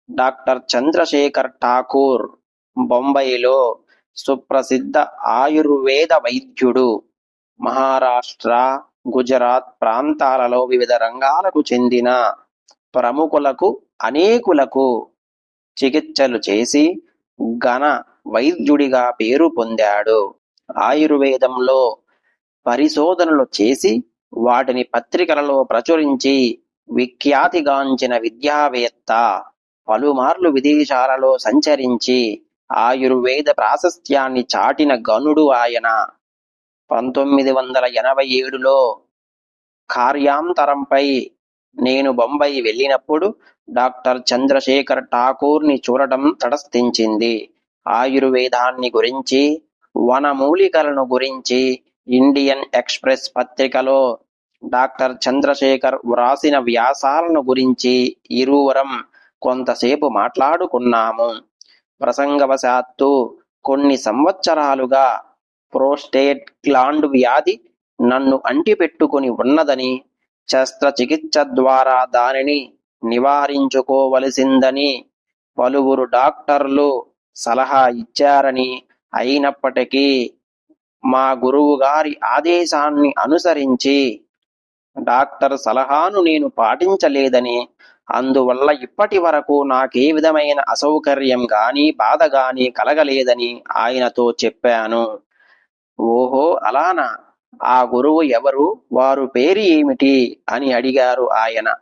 Doctor Chandrasekhar Thakur బొంబాయిలో సుప్రసిద్ధ ఆయుర్వేద వైద్యుడు. మహారాష్ట్ర, గుజరాత్ ప్రాంతాలలో వివిధ రంగాలకు చెందిన ప్రముఖులకు అనేకులకు చికిత్సలు చేసి ఘన వైద్యుడిగా పేరు పొందాడు. ఆయుర్వేదంలో పరిశోధనలు చేసి వాటిని పత్రికలలో ప్రచురించి విఖ్యాతిగాంచిన విద్యావేత్త. పలుమార్లు విదేశాలలో సంచరించి ఆయుర్వేద ప్రాశస్త్యాన్ని చాటిన గనుడు ఆయన. 1987లో కార్యాంతరంపై నేను బొంబాయి వెళ్ళినప్పుడు డాక్టర్ చంద్రశేఖర్ ఠాకూర్ని చూడటం తటస్థించింది. ఆయుర్వేదాన్ని గురించి, వనమూలికలను గురించి ఇండియన్ ఎక్స్‌ప్రెస్ పత్రికలో డాక్టర్ చంద్రశేఖర్ వ్రాసిన వ్యాసాలను గురించి ఇరువురం కొంతసేపు మాట్లాడుకున్నాము. ప్రసంగవశాత్తు కొన్ని సంవత్సరాలుగా ప్రోస్టేట్ గ్లాండ్ వ్యాధి నన్ను అంటిపెట్టుకుని ఉన్నదని, శస్త్రచికిత్స ద్వారా దానిని నివారించుకోవలసిందని పలువురు డాక్టర్లు సలహా ఇచ్చారని, అయినప్పటికీ మా గురువుగారి ఆదేశాన్ని అనుసరించి డాక్టర్ సలహాను నేను పాటించలేదని, అందువల్ల ఇప్పటి వరకు నాకే విధమైన అసౌకర్యం గాని, బాధ గాని కలగలేదని ఆయనతో చెప్పాను. ఓహో అలానా? ఆ గురువు ఎవరు? వారు పేరు ఏమిటి? అని అడిగారు ఆయన.